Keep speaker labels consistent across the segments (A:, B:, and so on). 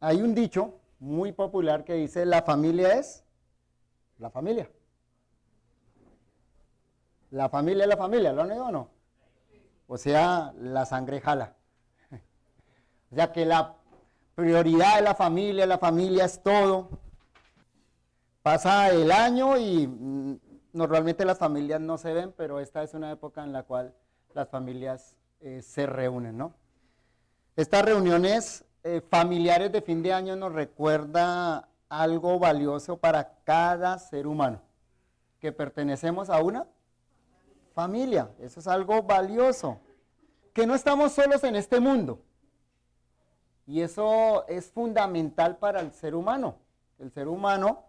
A: Hay un dicho muy popular que dice, la familia es la familia. La familia es la familia, ¿lo han oído o no? O sea, la sangre jala. O sea que la prioridad es la familia es todo. Pasa el año y normalmente las familias no se ven, pero esta es una época en la cual las familias se reúnen, ¿no? Estas reuniones familiares de fin de año nos recuerda algo valioso para cada ser humano, que pertenecemos a una familia. Eso es algo valioso, que no estamos solos en este mundo. Y eso es fundamental para el ser humano. El ser humano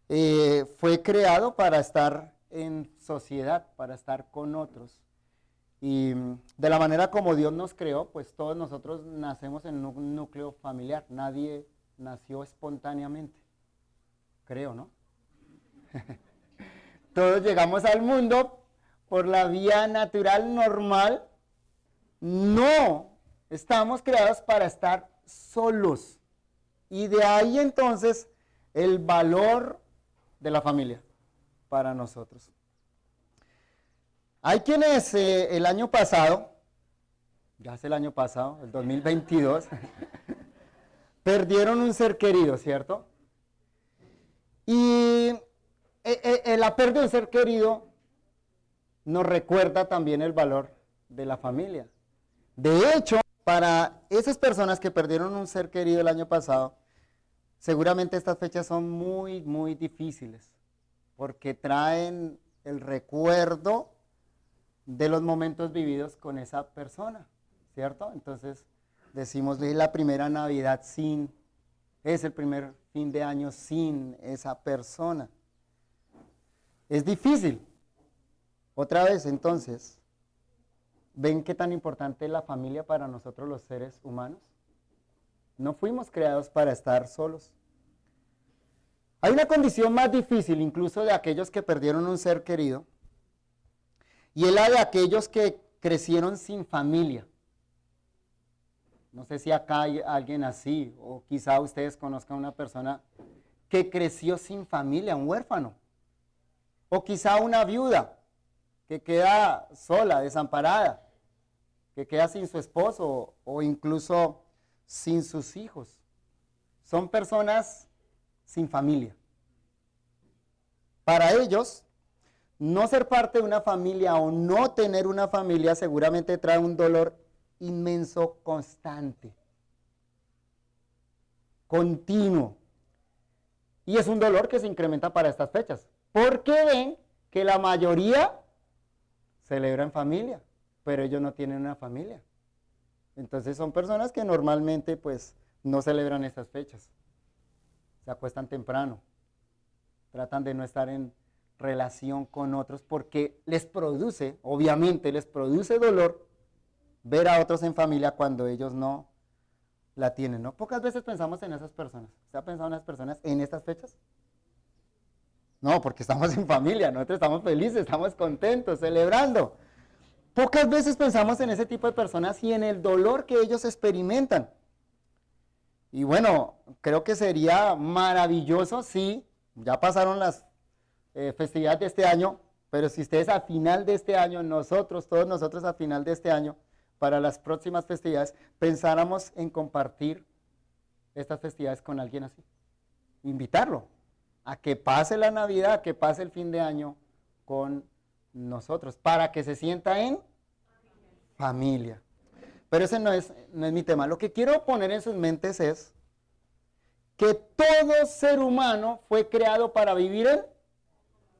A: fue creado para estar en sociedad, para estar con otros. Y de la manera como Dios nos creó, pues todos nosotros nacemos en un núcleo familiar. Nadie nació espontáneamente, creo, ¿no? Todos llegamos al mundo por la vía natural normal. No estamos creados para estar solos. Y de ahí entonces el valor de la familia para nosotros. Hay quienes el año pasado, ya es el año pasado, el 2022, perdieron un ser querido, ¿cierto? Y la pérdida de un ser querido nos recuerda también el valor de la familia. De hecho, para esas personas que perdieron un ser querido el año pasado, seguramente estas fechas son muy, muy difíciles, porque traen el recuerdo de los momentos vividos con esa persona, ¿cierto? Entonces, decimos, es la primera Navidad es el primer fin de año sin esa persona. Es difícil. Otra vez, entonces, ¿ven qué tan importante es la familia para nosotros los seres humanos? No fuimos creados para estar solos. Hay una condición más difícil, incluso de aquellos que perdieron un ser querido, y es la de aquellos que crecieron sin familia. No sé si acá hay alguien así, o quizá ustedes conozcan una persona que creció sin familia, un huérfano, o quizá una viuda que queda sola, desamparada, que queda sin su esposo o incluso sin sus hijos. Son personas sin familia. Para ellos, no ser parte de una familia o no tener una familia seguramente trae un dolor inmenso, constante, continuo. Y es un dolor que se incrementa para estas fechas, porque ven que la mayoría celebra en familia, pero ellos no tienen una familia. Entonces son personas que normalmente pues no celebran estas fechas. Se acuestan temprano, tratan de no estar en relación con otros porque les produce, obviamente les produce dolor ver a otros en familia cuando ellos no la tienen, ¿no? Pocas veces pensamos en esas personas. ¿Usted ha pensado en esas personas en estas fechas? No, porque estamos en familia, nosotros estamos felices, estamos contentos, celebrando. Pocas veces pensamos en ese tipo de personas y en el dolor que ellos experimentan. Y bueno, creo que sería maravilloso si ya pasaron las festividades de este año, pero si ustedes a final de este año, todos nosotros a final de este año, para las próximas festividades, pensáramos en compartir estas festividades con alguien así. Invitarlo a que pase la Navidad, a que pase el fin de año con nosotros, para que se sienta en familia. Pero ese no es mi tema. Lo que quiero poner en sus mentes es que todo ser humano fue creado para vivir en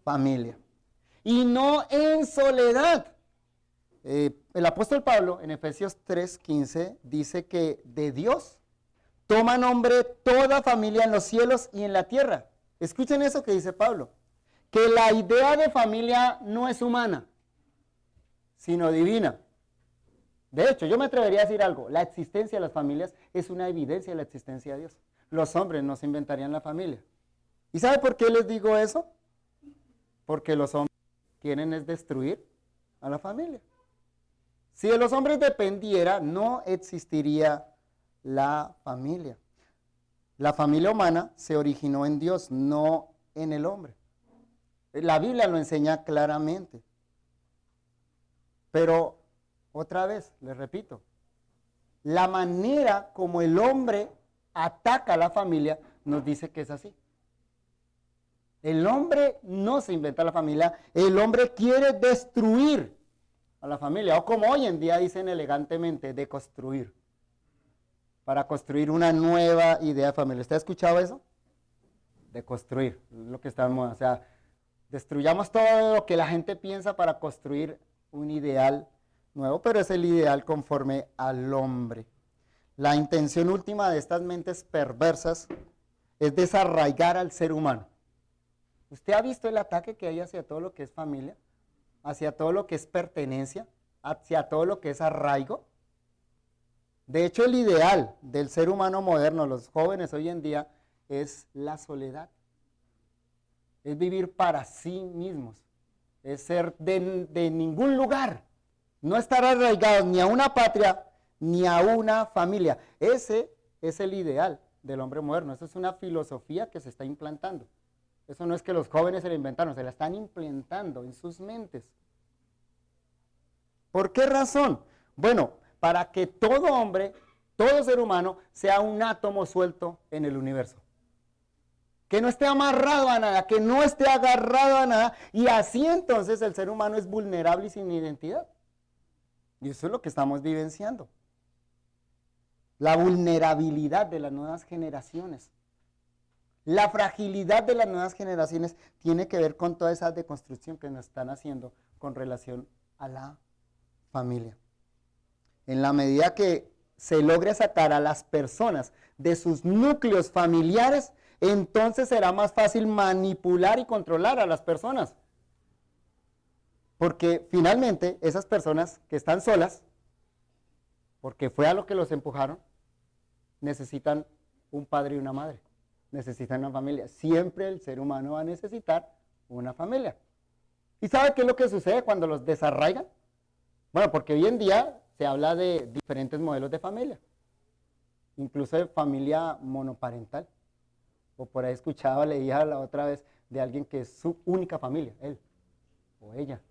A: familia y no en soledad. El apóstol Pablo en Efesios 3:15 dice que de Dios toma nombre toda familia en los cielos y en la tierra. Escuchen eso que dice Pablo, que la idea de familia no es humana, sino divina. De hecho, yo me atrevería a decir algo, la existencia de las familias es una evidencia de la existencia de Dios. Los hombres no se inventarían la familia. ¿Y sabe por qué les digo eso? Porque los hombres quieren es destruir a la familia. Si de los hombres dependiera, no existiría la familia. La familia humana se originó en Dios, no en el hombre. La Biblia lo enseña claramente. Pero, otra vez, les repito, la manera como el hombre ataca a la familia nos dice que es así. El hombre no se inventa la familia, el hombre quiere destruir a la familia, o como hoy en día dicen elegantemente, deconstruir, para construir una nueva idea de familia. ¿Usted ha escuchado eso? Deconstruir, lo que estamos, o sea, destruyamos todo lo que la gente piensa para construir un ideal nuevo, pero es el ideal conforme al hombre. La intención última de estas mentes perversas es desarraigar al ser humano. ¿Usted ha visto el ataque que hay hacia todo lo que es familia? Hacia todo lo que es pertenencia, hacia todo lo que es arraigo. De hecho, el ideal del ser humano moderno, los jóvenes hoy en día, es la soledad. Es vivir para sí mismos. Es ser de ningún lugar. No estar arraigados ni a una patria, ni a una familia. Ese es el ideal del hombre moderno. Esa es una filosofía que se está implantando. Eso no es que los jóvenes se la inventaron, se la están implantando en sus mentes. ¿Por qué razón? Bueno, para que todo hombre, todo ser humano, sea un átomo suelto en el universo. Que no esté amarrado a nada, que no esté agarrado a nada, y así entonces el ser humano es vulnerable y sin identidad. Y eso es lo que estamos vivenciando. La vulnerabilidad de las nuevas generaciones. La fragilidad de las nuevas generaciones tiene que ver con toda esa deconstrucción que nos están haciendo con relación a la familia. En la medida que se logre sacar a las personas de sus núcleos familiares, entonces será más fácil manipular y controlar a las personas. Porque finalmente esas personas que están solas, porque fue a lo que los empujaron, necesitan un padre y una madre. Necesitan una familia. Siempre el ser humano va a necesitar una familia. ¿Y sabe qué es lo que sucede cuando los desarraigan? Bueno, porque hoy en día se habla de diferentes modelos de familia. Incluso de familia monoparental. O por ahí escuchaba, leía la otra vez de alguien que es su única familia, él o ella.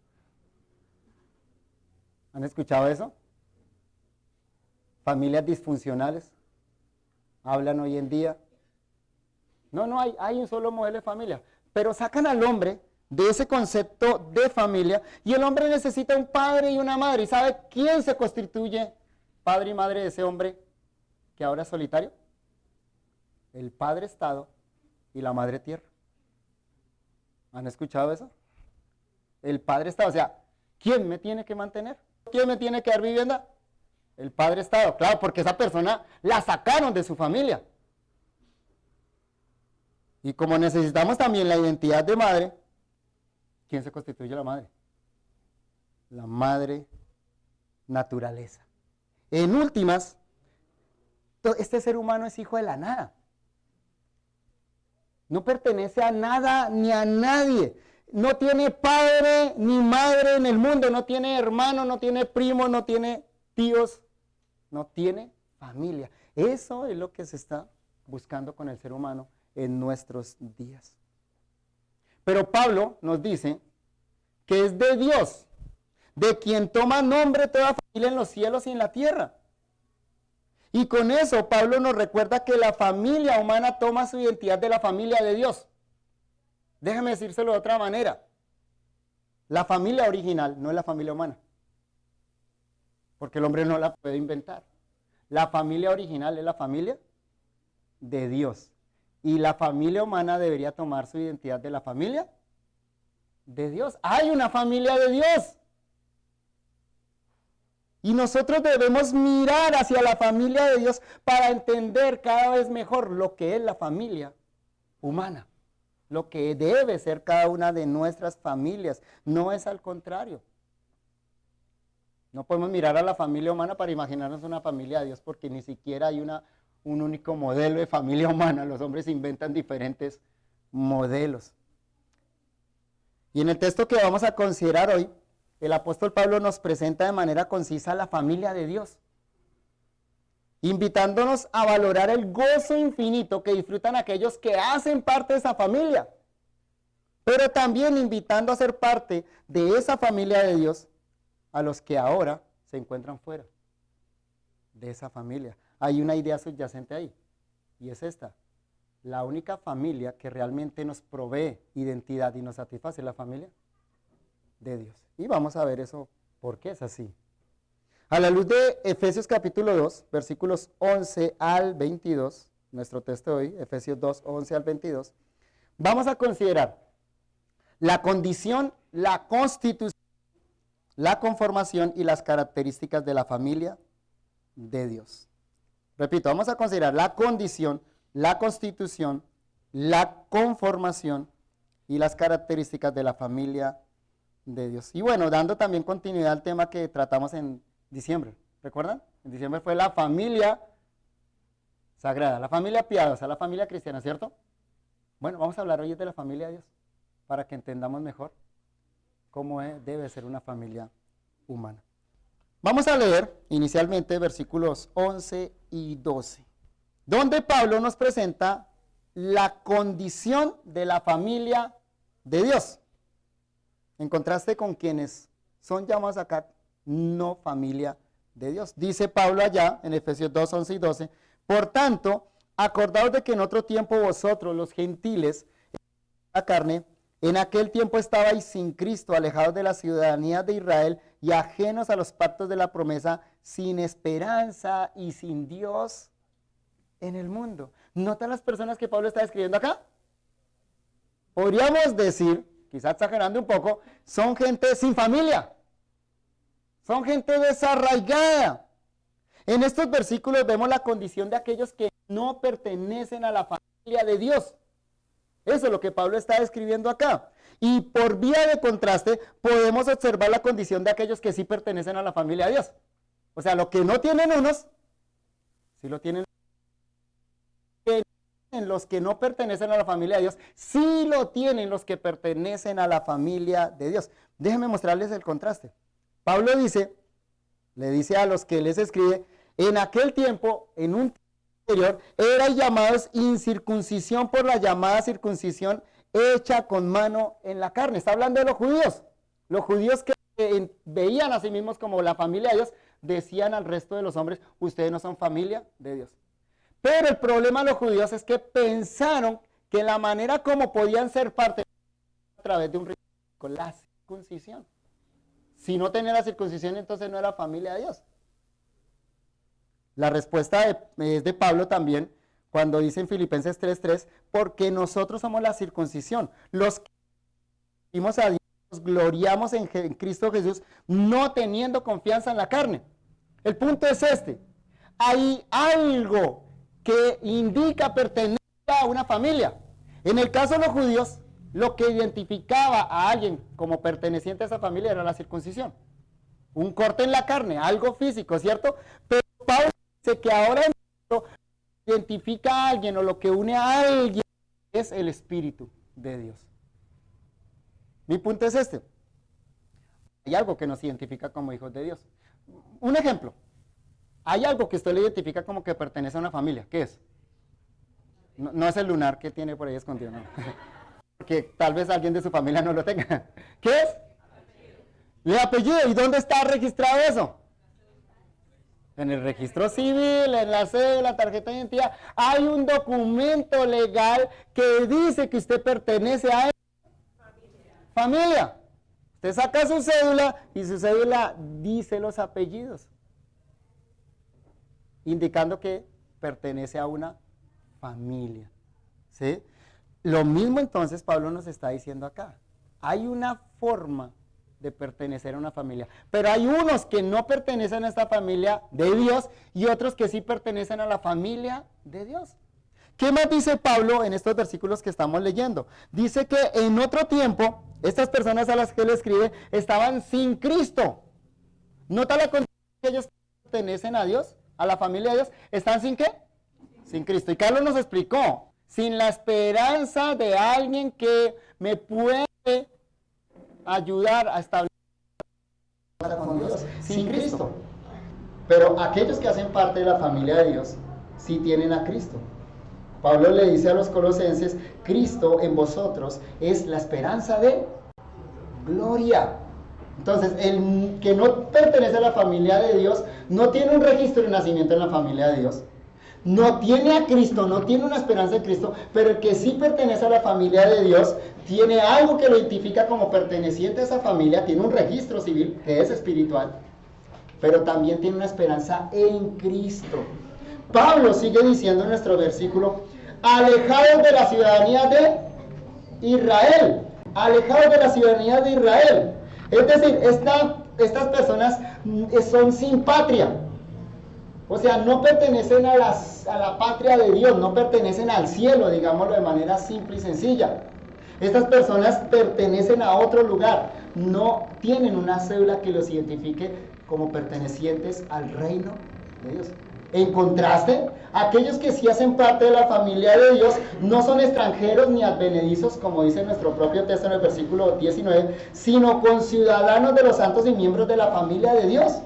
A: ¿Han escuchado eso? Familias disfuncionales. Hablan hoy en día. No, hay un solo modelo de familia. Pero sacan al hombre de ese concepto de familia y el hombre necesita un padre y una madre. ¿Y sabe quién se constituye padre y madre de ese hombre que ahora es solitario? El padre Estado y la madre Tierra. ¿Han escuchado eso? El padre Estado, o sea, ¿quién me tiene que mantener? ¿Quién me tiene que dar vivienda? El padre Estado, claro, porque esa persona la sacaron de su familia. Y como necesitamos también la identidad de madre, ¿quién se constituye la madre? La madre naturaleza. En últimas, este ser humano es hijo de la nada. No pertenece a nada ni a nadie. No tiene padre ni madre en el mundo, no tiene hermano, no tiene primo, no tiene tíos, no tiene familia. Eso es lo que se está buscando con el ser humano en nuestros días. Pero Pablo nos dice que es de Dios, de quien toma nombre toda familia en los cielos y en la tierra. Y con eso Pablo nos recuerda que la familia humana toma su identidad de la familia de Dios. Déjame decírselo de otra manera. La familia original no es la familia humana, porque el hombre no la puede inventar. La familia original es la familia de Dios. Y la familia humana debería tomar su identidad de la familia de Dios. Hay una familia de Dios. Y nosotros debemos mirar hacia la familia de Dios para entender cada vez mejor lo que es la familia humana. Lo que debe ser cada una de nuestras familias. No es al contrario. No podemos mirar a la familia humana para imaginarnos una familia de Dios porque ni siquiera hay un único modelo de familia humana. Los hombres inventan diferentes modelos. Y en el texto que vamos a considerar hoy, el apóstol Pablo nos presenta de manera concisa la familia de Dios. invitándonos a valorar el gozo infinito que disfrutan aquellos que hacen parte de esa familia, pero también invitando a ser parte de esa familia de Dios a los que ahora se encuentran fuera de esa familia. Hay una idea subyacente ahí, y es esta: la única familia que realmente nos provee identidad y nos satisface es la familia de Dios. Y vamos a ver eso, por qué es así. A la luz de Efesios capítulo 2, versículos 11 al 22, nuestro texto de hoy, Efesios 2, 11 al 22, vamos a considerar la condición, la constitución, la conformación y las características de la familia de Dios. Repito, vamos a considerar la condición, la constitución, la conformación y las características de la familia de Dios. Y bueno, dando también continuidad al tema que tratamos en diciembre, ¿recuerdan? En diciembre fue la familia sagrada, la familia piadosa, la familia cristiana, ¿cierto? Bueno, vamos a hablar hoy de la familia de Dios, para que entendamos mejor cómo debe ser una familia humana. Vamos a leer inicialmente versículos 11 y 12, donde Pablo nos presenta la condición de la familia de Dios, en contraste con quienes son llamados acá no familia de Dios. Dice Pablo allá en Efesios 2, 11 y 12, por tanto, acordaos de que en otro tiempo vosotros, los gentiles, la carne, en aquel tiempo estabais sin Cristo, alejados de la ciudadanía de Israel y ajenos a los pactos de la promesa, sin esperanza y sin Dios en el mundo. ¿Nota las personas que Pablo está describiendo acá? Podríamos decir, quizás exagerando un poco, son gente sin familia. Son gente desarraigada. En estos versículos vemos la condición de aquellos que no pertenecen a la familia de Dios. Eso es lo que Pablo está describiendo acá. Y por vía de contraste, podemos observar la condición de aquellos que sí pertenecen a la familia de Dios. O sea, lo que no tienen unos, sí lo tienen. Los que no pertenecen a la familia de Dios, sí lo tienen los que pertenecen a la familia de Dios. Déjenme mostrarles el contraste. Pablo le dice a los que les escribe, en aquel tiempo, en un tiempo anterior, eran llamados incircuncisión por la llamada circuncisión hecha con mano en la carne. Está hablando de los judíos que veían a sí mismos como la familia de Dios, decían al resto de los hombres, ustedes no son familia de Dios. Pero el problema de los judíos es que pensaron que la manera como podían ser parte a través de un rito, con la circuncisión. Si no tenía la circuncisión, entonces no era familia de Dios. La respuesta es de Pablo también, cuando dice en Filipenses 3:3, porque nosotros somos la circuncisión. Los que vimos a Dios, nos gloriamos en Cristo Jesús, no teniendo confianza en la carne. El punto es este. Hay algo que indica pertenecer a una familia. En el caso de los judíos, lo que identificaba a alguien como perteneciente a esa familia era la circuncisión. Un corte en la carne, algo físico, ¿cierto? Pero Pablo dice que ahora identifica a alguien o lo que une a alguien es el Espíritu de Dios. Mi punto es este. Hay algo que nos identifica como hijos de Dios. Un ejemplo. Hay algo que usted le identifica como que pertenece a una familia. ¿Qué es? No es el lunar que tiene por ahí escondido, no. Porque tal vez alguien de su familia no lo tenga. ¿Qué es? El apellido. ¿Y dónde está registrado eso? En el registro civil, en la cédula, tarjeta de identidad. Hay un documento legal que dice que usted pertenece a familia. Usted saca su cédula y su cédula dice los apellidos, indicando que pertenece a una familia. ¿Sí? Lo mismo entonces Pablo nos está diciendo acá. Hay una forma de pertenecer a una familia, pero hay unos que no pertenecen a esta familia de Dios y otros que sí pertenecen a la familia de Dios. ¿Qué más dice Pablo en estos versículos que estamos leyendo? Dice que en otro tiempo, estas personas a las que él escribe estaban sin Cristo. ¿Nota la condición que ellos pertenecen a Dios? A la familia de Dios, ¿están sin qué? Sin Cristo. Y Carlos nos explicó, sin la esperanza de alguien que me puede ayudar a establecer con Dios, sin Cristo. Pero aquellos que hacen parte de la familia de Dios, sí tienen a Cristo. Pablo le dice a los colosenses, Cristo en vosotros es la esperanza de gloria. Entonces, el que no pertenece a la familia de Dios, no tiene un registro de nacimiento en la familia de Dios, no tiene a Cristo, no tiene una esperanza en Cristo, pero el que sí pertenece a la familia de Dios, tiene algo que lo identifica como perteneciente a esa familia, tiene un registro civil que es espiritual, pero también tiene una esperanza en Cristo. Pablo sigue diciendo en nuestro versículo, alejados de la ciudadanía de Israel, alejados de la ciudadanía de Israel. Es decir, estas personas son sin patria. O sea, no pertenecen a la patria de Dios, no pertenecen al cielo, digámoslo de manera simple y sencilla. Estas personas pertenecen a otro lugar, no tienen una cédula que los identifique como pertenecientes al reino de Dios. En contraste, aquellos que sí hacen parte de la familia de Dios no son extranjeros ni advenedizos, como dice nuestro propio texto en el versículo 19, sino conciudadanos de los santos y miembros de la familia de Dios.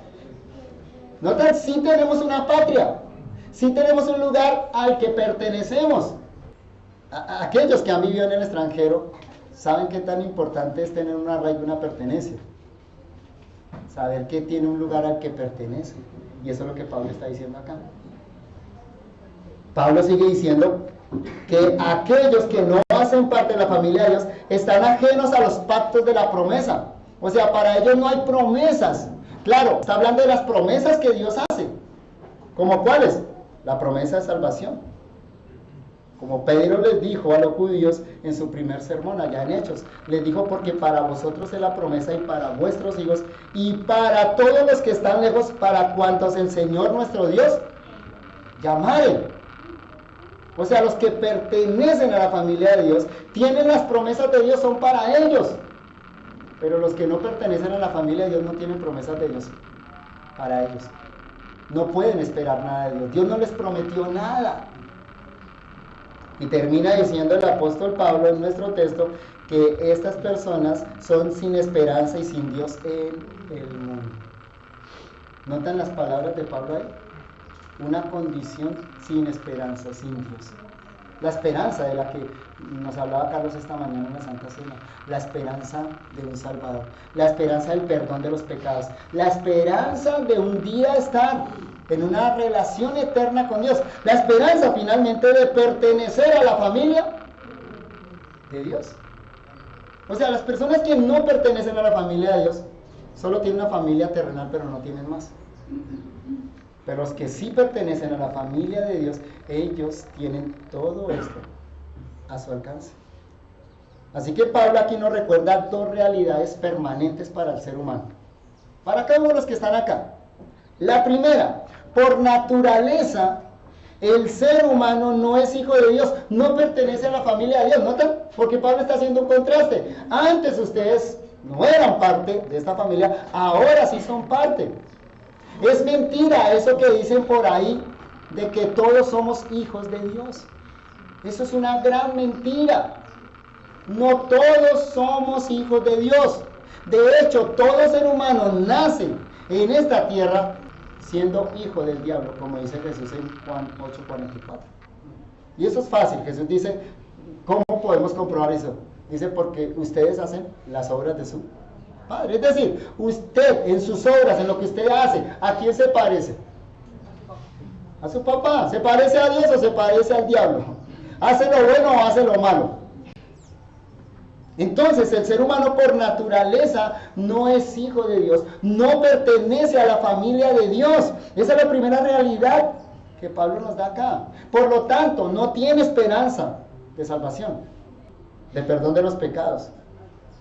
A: ¿Notan? Sí tenemos una patria, sí tenemos un lugar al que pertenecemos. Aquellos que han vivido en el extranjero saben qué tan importante es tener un arraigo y una pertenencia. Saber que tiene un lugar al que pertenece. Y eso es lo que Pablo está diciendo acá. Pablo sigue diciendo que aquellos que no hacen parte de la familia de Dios están ajenos a los pactos de la promesa. O sea, para ellos no hay promesas. Claro, está hablando de las promesas que Dios hace. ¿Como cuáles? La promesa de salvación. Como Pedro les dijo a los judíos en su primer sermón allá en Hechos, les dijo, porque para vosotros es la promesa y para vuestros hijos y para todos los que están lejos, para cuantos el Señor nuestro Dios llamare. O sea, los que pertenecen a la familia de Dios, tienen las promesas de Dios, son para ellos. Pero los que no pertenecen a la familia de Dios no tienen promesas de Dios para ellos. No pueden esperar nada de Dios. Dios no les prometió nada. Y termina diciendo el apóstol Pablo en nuestro texto que estas personas son sin esperanza y sin Dios en el mundo. ¿Notan las palabras de Pablo ahí? Una condición sin esperanza, sin Dios. La esperanza de la que nos hablaba Carlos esta mañana en la Santa Cena. La esperanza de un Salvador. La esperanza del perdón de los pecados. La esperanza de un día estar en una relación eterna con Dios. La esperanza finalmente de pertenecer a la familia de Dios. O sea, las personas que no pertenecen a la familia de Dios solo tienen una familia terrenal, pero no tienen más. Pero los que sí pertenecen a la familia de Dios, ellos tienen todo esto a su alcance. Así que Pablo aquí nos recuerda dos realidades permanentes para el ser humano. Para cada uno de los que están acá. La primera, por naturaleza, el ser humano no es hijo de Dios, no pertenece a la familia de Dios. ¿Notan? Porque Pablo está haciendo un contraste. Antes ustedes no eran parte de esta familia, ahora sí son parte. Es mentira eso que dicen por ahí de que todos somos hijos de Dios. Eso es una gran mentira. No todos somos hijos de Dios. De hecho, todo ser humano nace en esta tierra siendo hijo del diablo, como dice Jesús en Juan 8:44. Y eso es fácil. Jesús dice, ¿cómo podemos comprobar eso? Dice, porque ustedes hacen las obras de su Padre. Es decir, usted en sus obras, en lo que usted hace, ¿a quién se parece? A su papá. ¿Se parece a Dios o se parece al diablo? ¿Hace lo bueno o hace lo malo? Entonces el ser humano por naturaleza no es hijo de Dios, no pertenece a la familia de Dios. Esa es la primera realidad que Pablo nos da acá. Por lo tanto, no tiene esperanza de salvación, de perdón de los pecados.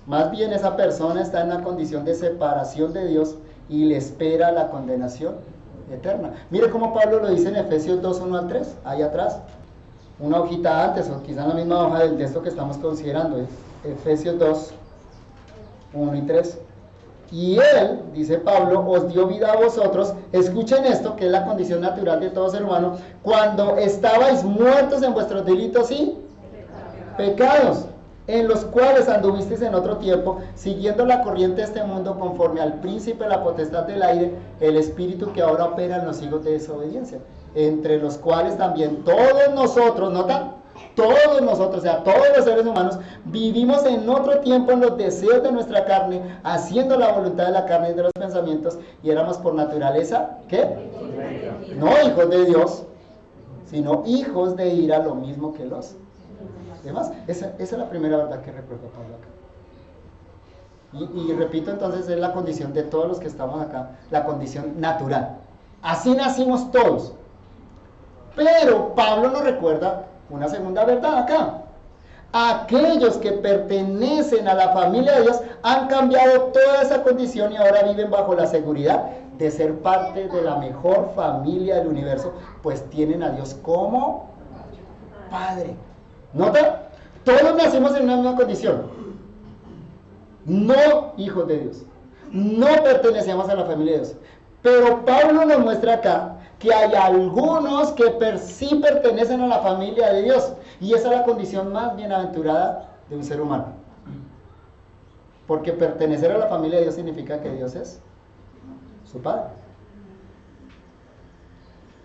A: Más bien esa persona está en una condición de separación de Dios y le espera la condenación eterna. Mire cómo Pablo lo dice en Efesios 2, 1 al 3, ahí atrás. Una hojita antes, o quizá en la misma hoja del texto que estamos considerando. Efesios 2, 1 y 3. Y Él, dice Pablo, os dio vida a vosotros. Escuchen esto, que es la condición natural de todo ser humano. Cuando estabais muertos en vuestros delitos y pecados. en los cuales anduvisteis en otro tiempo, siguiendo la corriente de este mundo, conforme al príncipe de la potestad del aire, el espíritu que ahora opera en los hijos de desobediencia, entre los cuales también todos nosotros, ¿notan? Todos nosotros, o sea, todos los seres humanos, vivimos en otro tiempo en los deseos de nuestra carne, haciendo la voluntad de la carne y de los pensamientos, y éramos por naturaleza, ¿qué? No hijos de Dios, sino hijos de ira, lo mismo que los demás. Esa es la primera verdad que recuerdo Pablo acá. Y repito, entonces, es la condición de todos los que estamos acá, la condición natural. Así nacimos todos. Pero Pablo nos recuerda una segunda verdad acá. Aquellos que pertenecen a la familia de Dios han cambiado toda esa condición y ahora viven bajo la seguridad de ser parte de la mejor familia del universo, pues tienen a Dios como Padre. ¿Nota? Todos nacimos en una misma condición. No hijos de Dios. No pertenecemos a la familia de Dios. Pero Pablo nos muestra acá que hay algunos que sí pertenecen a la familia de Dios. Y esa es la condición más bienaventurada de un ser humano. Porque pertenecer a la familia de Dios significa que Dios es su Padre.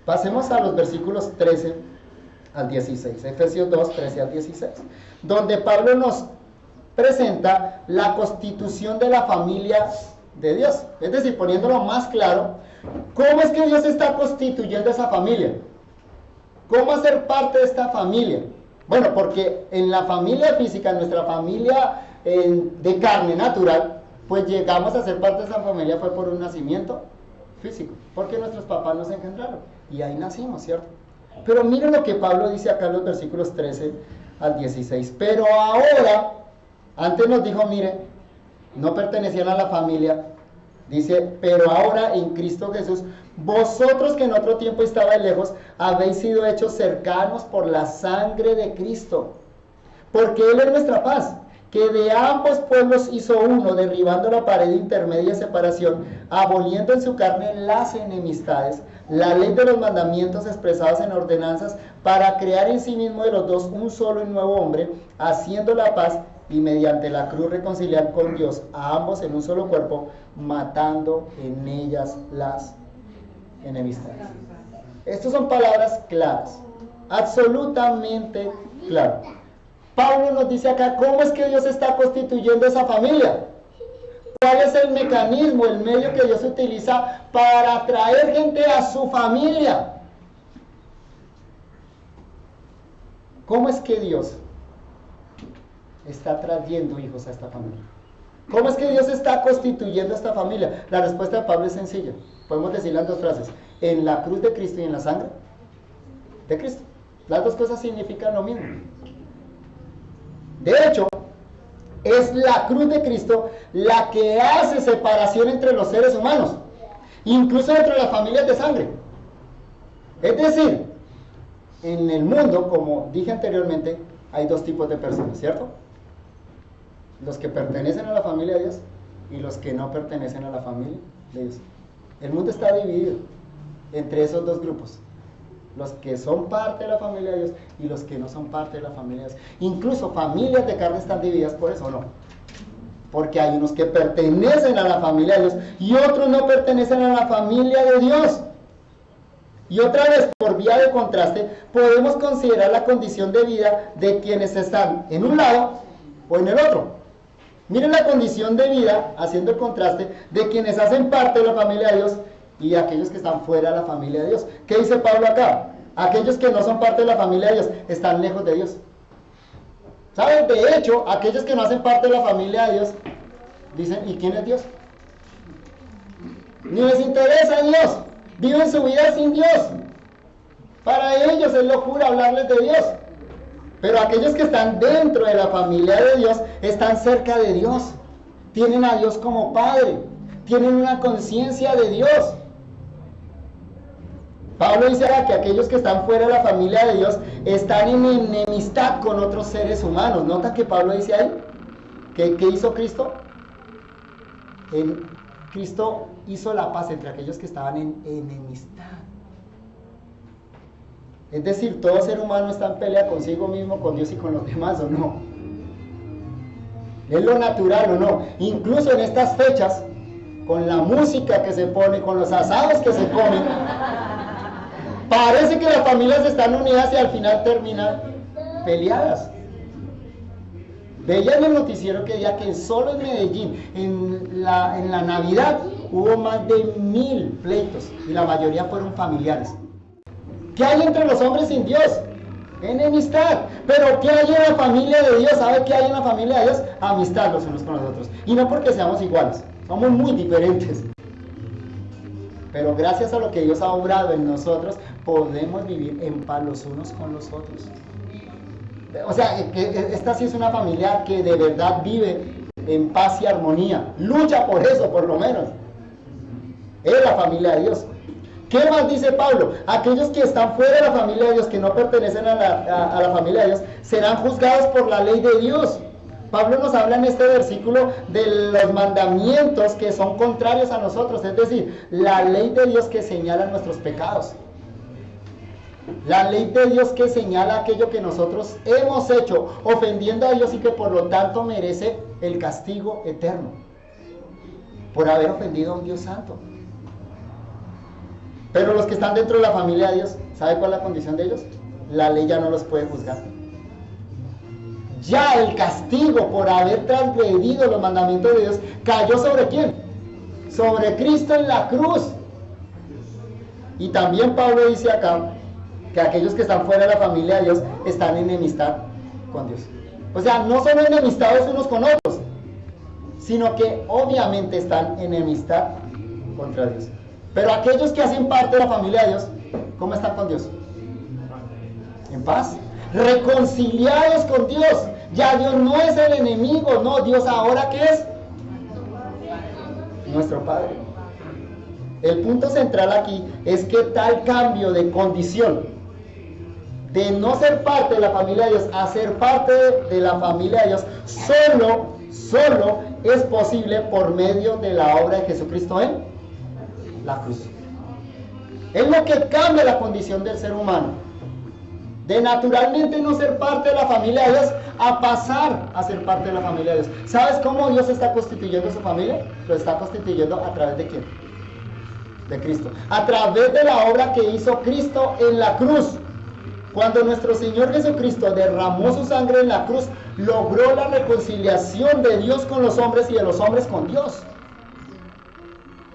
A: Pasemos a los versículos 13 al 16. Efesios 2, 13 al 16. Donde Pablo nos presenta la constitución de la familia de Dios. Es decir, poniéndolo más claro, ¿cómo es que Dios está constituyendo esa familia? ¿Cómo hacer parte de esta familia? Bueno, porque en la familia física, en nuestra familia de carne natural, pues llegamos a ser parte de esa familia fue por un nacimiento físico, porque nuestros papás nos engendraron y ahí nacimos, ¿cierto? Pero miren lo que Pablo dice acá en los versículos 13 al 16. Pero ahora, antes nos dijo, mire, no pertenecían a la familia. Dice, pero ahora en Cristo Jesús, vosotros que en otro tiempo estabais lejos, habéis sido hechos cercanos por la sangre de Cristo. Porque Él es nuestra paz, que de ambos pueblos hizo uno, derribando la pared intermedia de separación, aboliendo en su carne las enemistades, la ley de los mandamientos expresados en ordenanzas, para crear en sí mismo de los dos un solo y nuevo hombre, haciendo la paz y mediante la cruz reconciliar con Dios a ambos en un solo cuerpo, matando en ellas las enemistades. Estas son palabras claras, absolutamente claras. Pablo nos dice acá cómo es que Dios está constituyendo esa familia. ¿Cuál es el mecanismo, el medio que Dios utiliza para atraer gente a su familia? ¿Cómo es que Dios está trayendo hijos a esta familia? ¿Cómo es que Dios está constituyendo esta familia? La respuesta de Pablo es sencilla. Podemos decirla en dos frases. En la cruz de Cristo y en la sangre de Cristo. Las dos cosas significan lo mismo. De hecho, es la cruz de Cristo la que hace separación entre los seres humanos, incluso entre las familias de sangre. Es decir, en el mundo, como dije anteriormente, hay dos tipos de personas, ¿cierto? Los que pertenecen a la familia de Dios y los que no pertenecen a la familia de Dios. El mundo está dividido entre esos dos grupos. Los que son parte de la familia de Dios y los que no son parte de la familia de Dios. Incluso familias de carne están divididas por eso, ¿o no? Porque hay unos que pertenecen a la familia de Dios y otros no pertenecen a la familia de Dios. Y otra vez, por vía de contraste, podemos considerar la condición de vida de quienes están en un lado o en el otro. Miren la condición de vida, haciendo el contraste, de quienes hacen parte de la familia de Dios y aquellos que están fuera de la familia de Dios. ¿Qué dice Pablo acá? Aquellos que no son parte de la familia de Dios están lejos de Dios. ¿Saben? De hecho, aquellos que no hacen parte de la familia de Dios dicen, ¿y quién es Dios? Ni les interesa Dios. Viven su vida sin Dios. Para ellos es locura hablarles de Dios. Pero aquellos que están dentro de la familia de Dios están cerca de Dios. Tienen a Dios como Padre. Tienen una conciencia de Dios. Pablo dice que aquellos que están fuera de la familia de Dios están en enemistad con otros seres humanos. ¿Nota que Pablo dice ahí? ¿Qué hizo Cristo? Cristo hizo la paz entre aquellos que estaban en enemistad. Es decir, todo ser humano está en pelea consigo mismo, con Dios y con los demás, ¿o no? ¿Es lo natural o no? Incluso en estas fechas, con la música que se pone, con los asados que se comen, parece que las familias están unidas y al final terminan peleadas. Veía en el noticiero que decía que solo en Medellín, en la Navidad, hubo más de 1000 pleitos y la mayoría fueron familiares. ¿Qué hay entre los hombres sin Dios? Enemistad. Pero ¿qué hay en la familia de Dios? ¿Sabe qué hay en la familia de Dios? Amistad los unos con los otros. Y no porque seamos iguales, somos muy diferentes. Pero gracias a lo que Dios ha obrado en nosotros, podemos vivir en paz los unos con los otros. O sea, esta sí es una familia que de verdad vive en paz y armonía. Lucha por eso, por lo menos. Es la familia de Dios. ¿Qué más dice Pablo? Aquellos que están fuera de la familia de Dios, que no pertenecen a la familia de Dios, serán juzgados por la ley de Dios. Pablo nos habla en este versículo de los mandamientos que son contrarios a nosotros, es decir, la ley de Dios que señala nuestros pecados. La ley de Dios que señala aquello que nosotros hemos hecho, ofendiendo a Dios y que por lo tanto merece el castigo eterno, por haber ofendido a un Dios santo. Pero los que están dentro de la familia de Dios, ¿sabe cuál es la condición de ellos? La ley ya no los puede juzgar. Ya el castigo por haber transgredido los mandamientos de Dios cayó ¿sobre quién? Sobre Cristo en la cruz. Y también Pablo dice acá que aquellos que están fuera de la familia de Dios están en enemistad con Dios. O sea, no son enemistados unos con otros, sino que obviamente están en enemistad contra Dios. Pero aquellos que hacen parte de la familia de Dios, ¿cómo están con Dios? En paz, reconciliados con Dios. Ya Dios no es el enemigo, no, Dios ahora ¿qué es? Nuestro Padre. El punto central aquí es que tal cambio de condición, de no ser parte de la familia de Dios a ser parte de la familia de Dios, solo es posible por medio de la obra de Jesucristo en la cruz. Es lo que cambia la condición del ser humano. De naturalmente no ser parte de la familia de Dios a pasar a ser parte de la familia de Dios. ¿Sabes cómo Dios está constituyendo su familia? Lo está constituyendo a través de ¿quién? De Cristo. A través de la obra que hizo Cristo en la cruz. Cuando nuestro Señor Jesucristo derramó su sangre en la cruz, logró la reconciliación de Dios con los hombres y de los hombres con Dios.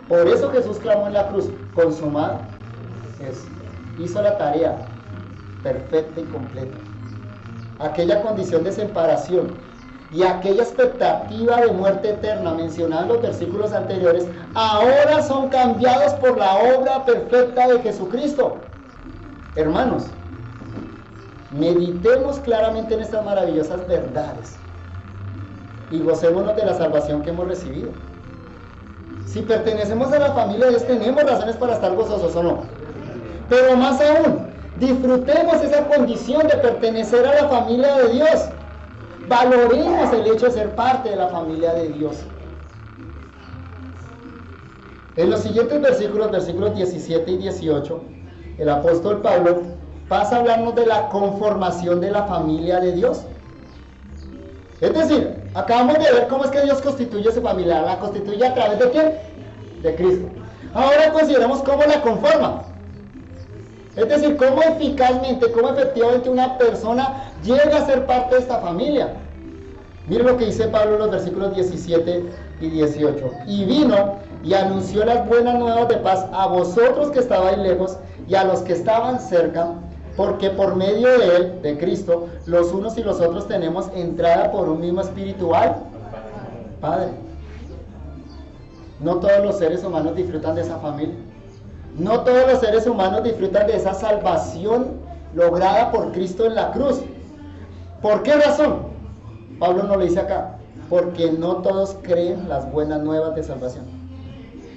A: Por eso Jesús clamó en la cruz, consumado es. Hizo la tarea perfecta y completa. Aquella condición de separación y aquella expectativa de muerte eterna mencionada en los versículos anteriores, ahora son cambiados por la obra perfecta de Jesucristo. Hermanos, meditemos claramente en estas maravillosas verdades y gocémonos de la salvación que hemos recibido. Si pertenecemos a la familia de Dios, tenemos razones para estar gozosos o no. Pero más aún, disfrutemos esa condición de pertenecer a la familia de Dios. Valoremos el hecho de ser parte de la familia de Dios. En los siguientes versículos 17 y 18, el apóstol Pablo pasa a hablarnos de la conformación de la familia de Dios. Es decir, acabamos de ver cómo es que Dios constituye su familia. ¿La constituye a través de quién? De Cristo. Ahora consideramos cómo la conforma. Es decir, cómo eficazmente, cómo efectivamente una persona llega a ser parte de esta familia. Mire lo que dice Pablo en los versículos 17 y 18. Y vino y anunció las buenas nuevas de paz a vosotros que estabais lejos y a los que estaban cerca, porque por medio de él, de Cristo, los unos y los otros tenemos entrada por un mismo espiritual Padre. No todos los seres humanos disfrutan de esa familia. No todos los seres humanos disfrutan de esa salvación lograda por Cristo en la cruz. ¿Por qué razón? Pablo nos lo dice acá. Porque no todos creen las buenas nuevas de salvación.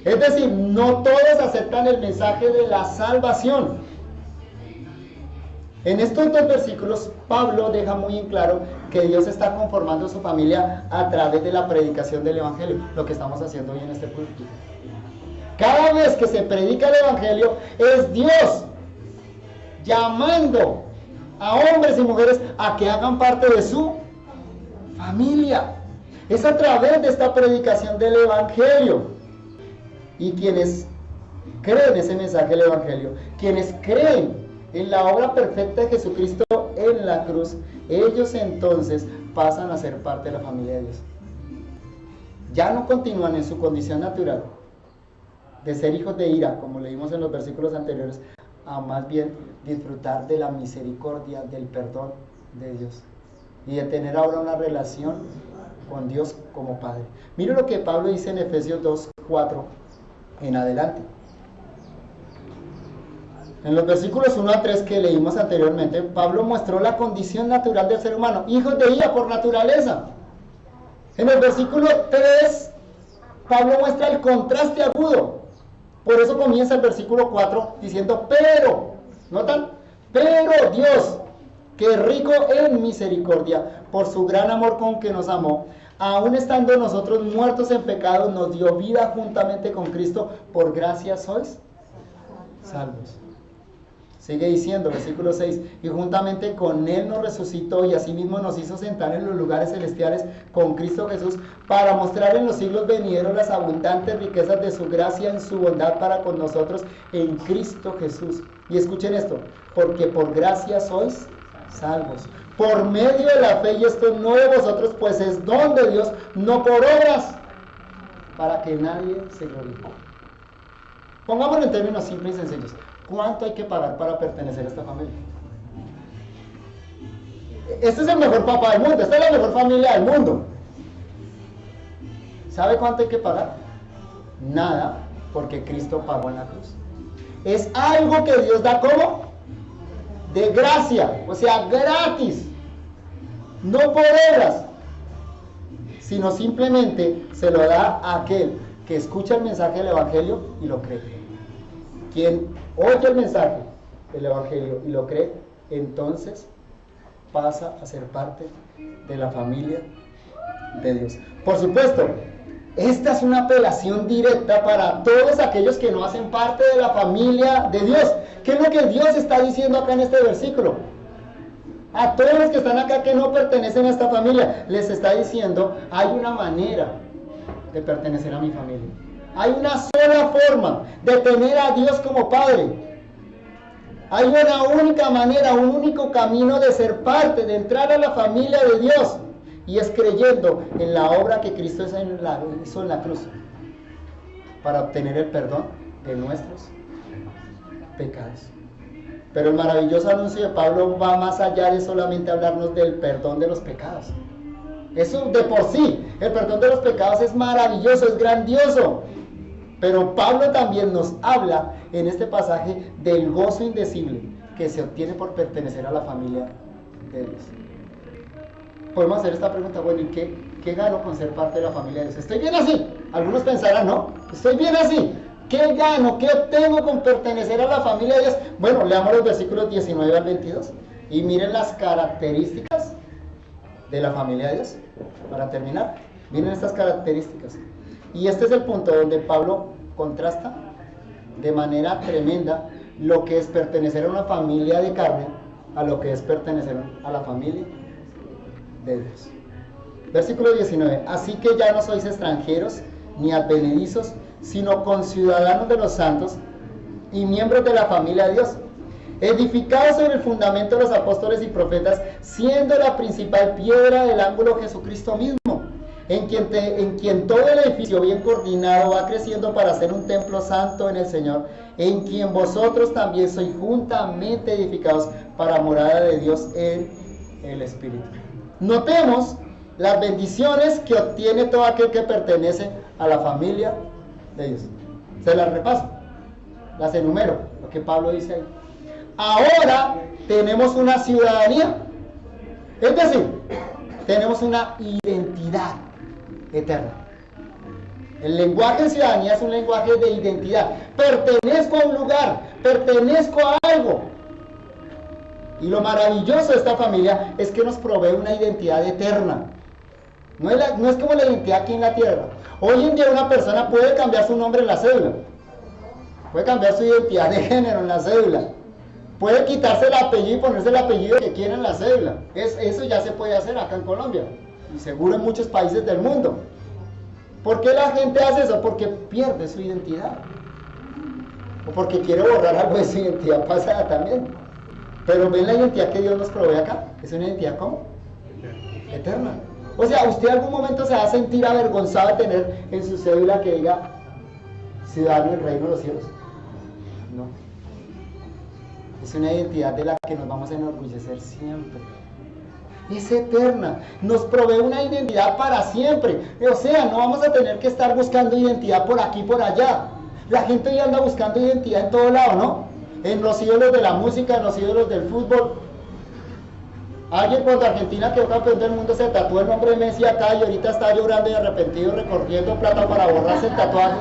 A: Es decir, no todos aceptan el mensaje de la salvación. En estos dos versículos, Pablo deja muy en claro que Dios está conformando su familia a través de la predicación del Evangelio, lo que estamos haciendo hoy en este púlpito. Cada vez que se predica el Evangelio, es Dios llamando a hombres y mujeres a que hagan parte de su familia. Es a través de esta predicación del Evangelio. Y quienes creen ese mensaje del Evangelio, quienes creen en la obra perfecta de Jesucristo en la cruz, ellos entonces pasan a ser parte de la familia de Dios. Ya no continúan en su condición natural de ser hijos de ira, como leímos en los versículos anteriores, a más bien disfrutar de la misericordia, del perdón de Dios y de tener ahora una relación con Dios como Padre. Mire lo que Pablo dice en Efesios 2:4 en adelante. En los versículos 1 a 3 que leímos anteriormente, Pablo mostró la condición natural del ser humano, hijos de ira por naturaleza. En el versículo 3, Pablo muestra el contraste agudo. Por eso comienza el versículo 4 diciendo, pero, ¿notan? Pero Dios, que es rico en misericordia, por su gran amor con que nos amó, aun estando nosotros muertos en pecado, nos dio vida juntamente con Cristo, por gracia sois salvos. Sigue diciendo, versículo 6, y juntamente con Él nos resucitó y asimismo nos hizo sentar en los lugares celestiales con Cristo Jesús, para mostrar en los siglos venideros las abundantes riquezas de su gracia en su bondad para con nosotros en Cristo Jesús. Y escuchen esto, porque por gracia sois salvos, por medio de la fe, y esto no de vosotros, pues es don de Dios, no por obras, para que nadie se gloríe. Pongámoslo en términos simples y sencillos. ¿Cuánto hay que pagar para pertenecer a esta familia? Este es el mejor papá del mundo, esta es la mejor familia del mundo. ¿Sabe cuánto hay que pagar? Nada, porque Cristo pagó en la cruz. Es algo que Dios da como de gracia, o sea, gratis, no por obras, sino simplemente se lo da a aquel que escucha el mensaje del Evangelio y lo cree. Quien oye el mensaje del Evangelio y lo cree, entonces pasa a ser parte de la familia de Dios. Por supuesto, esta es una apelación directa para todos aquellos que no hacen parte de la familia de Dios. ¿Qué es lo que Dios está diciendo acá en este versículo? A todos los que están acá que no pertenecen a esta familia, les está diciendo, hay una manera de pertenecer a mi familia. Hay una sola forma de tener a Dios como Padre. Hay una única manera, un único camino de ser parte, de entrar a la familia de Dios. Y es creyendo en la obra que Cristo hizo en la cruz para obtener el perdón de nuestros pecados. Pero el maravilloso anuncio de Pablo va más allá de solamente hablarnos del perdón de los pecados. Eso de por sí, el perdón de los pecados es maravilloso, es grandioso. Pero Pablo también nos habla en este pasaje del gozo indecible que se obtiene por pertenecer a la familia de Dios. Podemos hacer esta pregunta, bueno, ¿y qué gano con ser parte de la familia de Dios? ¿Estoy bien así? Algunos pensarán, no, estoy bien así. ¿Qué gano? ¿Qué obtengo con pertenecer a la familia de Dios? Bueno, leamos los versículos 19 al 22 y miren las características de la familia de Dios. Para terminar, miren estas características. Y este es el punto donde Pablo contrasta de manera tremenda lo que es pertenecer a una familia de carne a lo que es pertenecer a la familia de Dios. Versículo 19. Así que ya no sois extranjeros ni advenedizos, sino conciudadanos de los santos y miembros de la familia de Dios, edificados sobre el fundamento de los apóstoles y profetas, siendo la principal piedra del ángulo Jesucristo mismo, en quien todo el edificio bien coordinado va creciendo para ser un templo santo en el Señor, en quien vosotros también sois juntamente edificados para morada de Dios en el Espíritu. Notemos las bendiciones que obtiene todo aquel que pertenece a la familia de Dios. Se las repaso, las enumero, lo que Pablo dice ahí. Ahora tenemos una ciudadanía, es decir, tenemos una identidad eterna. El lenguaje de ciudadanía es un lenguaje de identidad. Pertenezco a un lugar, pertenezco a algo. Y lo maravilloso de esta familia es que nos provee una identidad eterna. No es como la identidad aquí en la tierra. Hoy en día una persona puede cambiar su nombre en la cédula, puede cambiar su identidad de género en la cédula, puede quitarse el apellido y ponerse el apellido que quiera en la cédula. Eso ya se puede hacer acá en Colombia. y seguro en muchos países del mundo. ¿Por qué la gente hace eso? Porque pierde su identidad. O porque quiere borrar algo de su identidad pasada también. Pero ven la identidad que Dios nos provee acá. Es una identidad ¿cómo? Eterna. O sea, ¿usted en algún momento se va a sentir avergonzado de tener en su cédula que diga ciudadano del reino de los cielos? No. Es una identidad de la que nos vamos a enorgullecer siempre. Es eterna, nos provee una identidad para siempre. O sea, no vamos a tener que estar buscando identidad por aquí y por allá. La gente hoy anda buscando identidad en todo lado, ¿no? En los ídolos de la música, en los ídolos del fútbol. Alguien cuando Argentina quedó campeón del mundo se tatuó el nombre de Messi acá y ahorita está llorando y arrepentido, recorriendo plata para borrarse el tatuaje.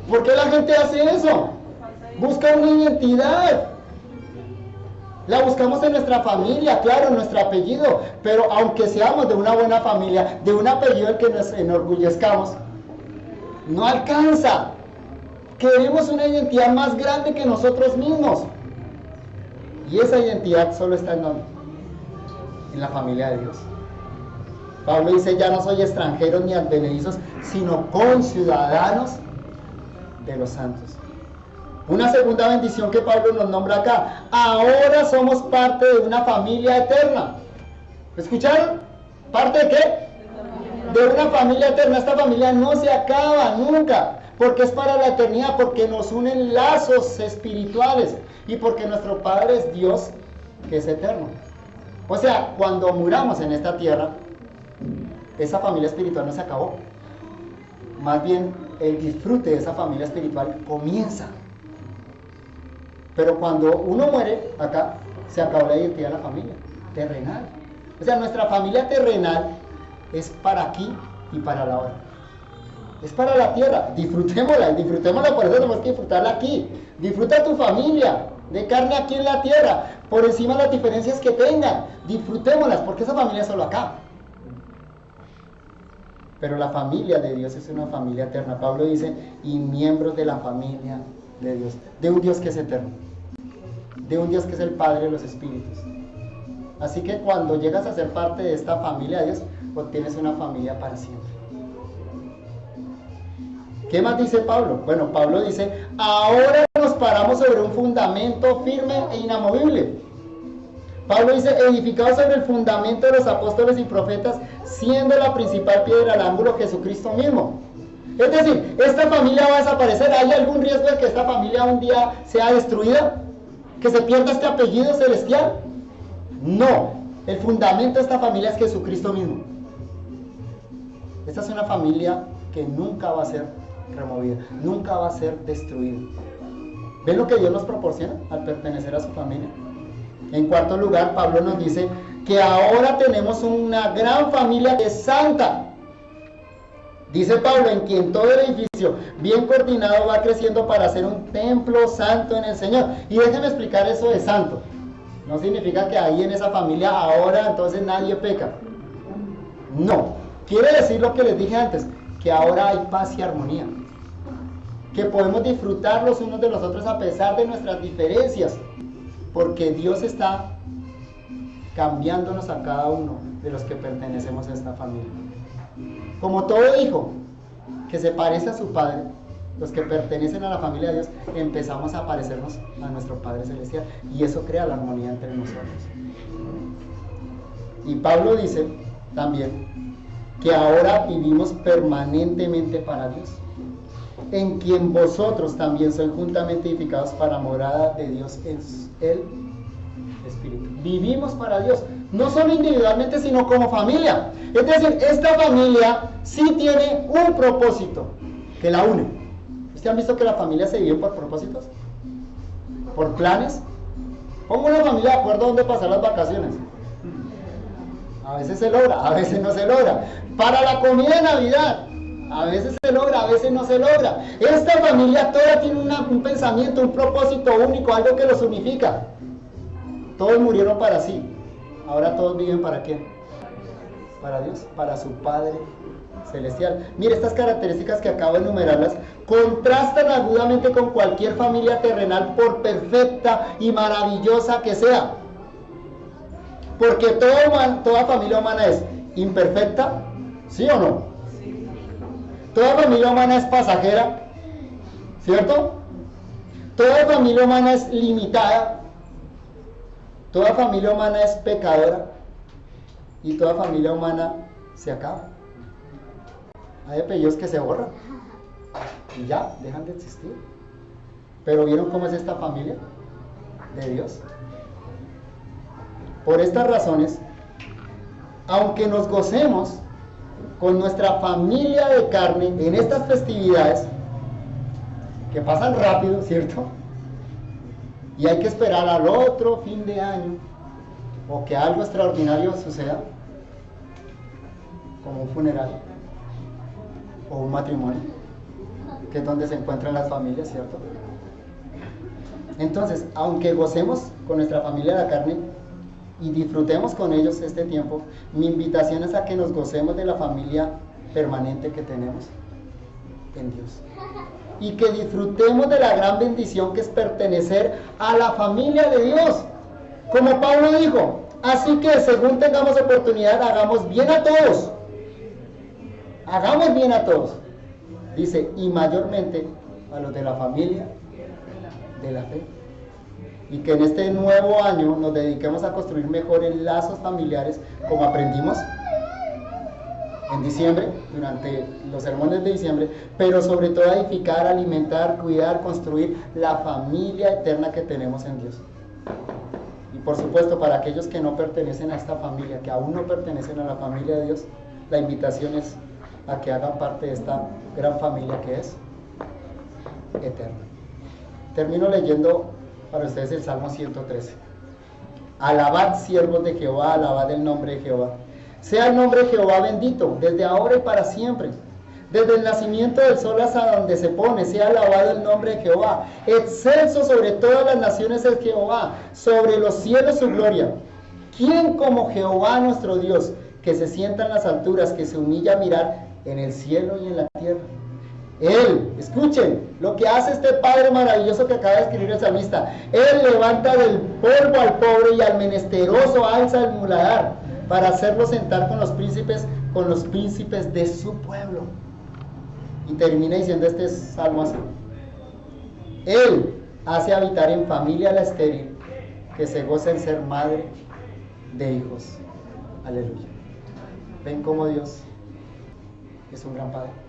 A: ¿Por qué la gente hace eso? Busca una identidad. La buscamos en nuestra familia, claro, en nuestro apellido, pero aunque seamos de una buena familia, de un apellido del que nos enorgullezcamos, no alcanza. Queremos una identidad más grande que nosotros mismos. Y esa identidad solo está en la familia de Dios. Pablo dice, ya no soy extranjeros ni advenedizos, sino conciudadanos de los santos. Una segunda bendición que Pablo nos nombra acá. Ahora somos parte de una familia eterna. ¿Escucharon? ¿Parte de qué? De una familia eterna. Esta familia no se acaba nunca, porque es para la eternidad, porque nos unen lazos espirituales y porque nuestro Padre es Dios, que es eterno. O sea, cuando muramos en esta tierra, esa familia espiritual no se acabó. Más bien, el disfrute de esa familia espiritual comienza. Pero cuando uno muere acá, se acabó la identidad de la familia terrenal. O sea, nuestra familia terrenal es para aquí y para la hora. Es para la tierra. Disfrutémosla, y disfrutémosla, por eso tenemos que disfrutarla aquí. Disfruta tu familia de carne aquí en la tierra, por encima de las diferencias que tengan. Disfrutémoslas, porque esa familia es solo acá. Pero la familia de Dios es una familia eterna. Pablo dice, y miembros de la familia de Dios, de un Dios que es eterno, de un Dios que es el Padre de los Espíritus. Así que cuando llegas a ser parte de esta familia de Dios, obtienes una familia para siempre. ¿Qué más dice Pablo? Bueno, Pablo dice, ahora nos paramos sobre un fundamento firme e inamovible. Pablo dice, edificado sobre el fundamento de los apóstoles y profetas, siendo la principal piedra al ángulo Jesucristo mismo. Es decir, ¿esta familia va a desaparecer? ¿Hay algún riesgo de que esta familia un día sea destruida? ¿Que se pierda este apellido celestial? No, el fundamento de esta familia es Jesucristo mismo. Esta es una familia que nunca va a ser removida, nunca va a ser destruida. ¿Ven lo que Dios nos proporciona al pertenecer a su familia? En cuarto lugar, Pablo nos dice que ahora tenemos una gran familia que es santa. Dice Pablo, en quien todo el edificio bien coordinado va creciendo para ser un templo santo en el Señor. Y déjenme explicar eso de santo. No significa que ahí en esa familia ahora entonces nadie peca. No, quiere decir lo que les dije antes, que ahora hay paz y armonía. Que podemos disfrutar los unos de los otros a pesar de nuestras diferencias. Porque Dios está cambiándonos a cada uno de los que pertenecemos a esta familia. Como todo hijo que se parece a su padre, los que pertenecen a la familia de Dios, empezamos a parecernos a nuestro Padre Celestial. Y eso crea la armonía entre nosotros. Y Pablo dice también que ahora vivimos permanentemente para Dios, en quien vosotros también sois juntamente edificados para morada de Dios en el Espíritu. Vivimos para Dios, no solo individualmente, sino como familia. Es decir, esta familia sí tiene un propósito que la une. ¿Ustedes han visto que la familia se divide por propósitos? ¿Por planes? Pongo una familia de acuerdo a dónde pasar las vacaciones. A veces se logra, a veces no se logra. Para la comida de Navidad, a veces se logra, a veces no se logra. Esta familia toda tiene un pensamiento, un propósito único, algo que los unifica. Todos murieron para sí. Ahora todos viven ¿para quién? Para Dios, para su Padre Celestial. Mire, estas características que acabo de enumerarlas contrastan agudamente con cualquier familia terrenal, por perfecta y maravillosa que sea. Porque toda familia humana es imperfecta, ¿sí o no? Toda familia humana es pasajera, ¿cierto? Toda familia humana es limitada, toda familia humana es pecadora y toda familia humana se acaba. Hay apellidos que se borran y ya, dejan de existir. Pero ¿vieron cómo es esta familia de Dios? Por estas razones, aunque nos gocemos con nuestra familia de carne en estas festividades, que pasan rápido, ¿cierto? Y hay que esperar al otro fin de año, o que algo extraordinario suceda, como un funeral, o un matrimonio, que es donde se encuentran las familias, ¿cierto? Entonces, aunque gocemos con nuestra familia de la carne y disfrutemos con ellos este tiempo, mi invitación es a que nos gocemos de la familia permanente que tenemos en Dios. Y que disfrutemos de la gran bendición que es pertenecer a la familia de Dios. Como Pablo dijo, así que según tengamos oportunidad, hagamos bien a todos. Hagamos bien a todos. Dice, y mayormente a los de la familia de la fe. Y que en este nuevo año nos dediquemos a construir mejores lazos familiares, como aprendimos en diciembre, durante los sermones de diciembre, pero sobre todo a edificar, alimentar, cuidar, construir la familia eterna que tenemos en Dios. Y por supuesto, para aquellos que no pertenecen a esta familia, que aún no pertenecen a la familia de Dios, la invitación es a que hagan parte de esta gran familia que es eterna. Termino leyendo para ustedes el Salmo 113. Alabad, siervos de Jehová, alabad el nombre de Jehová. Sea el nombre de Jehová bendito, desde ahora y para siempre. Desde el nacimiento del sol hasta donde se pone, sea alabado el nombre de Jehová. Excelso sobre todas las naciones es Jehová, sobre los cielos su gloria. ¿Quién como Jehová nuestro Dios, que se sienta en las alturas, que se humilla a mirar en el cielo y en la tierra? Él, escuchen lo que hace este Padre maravilloso que acaba de escribir el salmista. Él levanta del polvo al pobre y al menesteroso alza el muladar, para hacerlo sentar con los príncipes de su pueblo. Y termina diciendo este salmo así: Él hace habitar en familia la estéril, que se goza en ser madre de hijos. Aleluya. Ven cómo Dios es un gran Padre.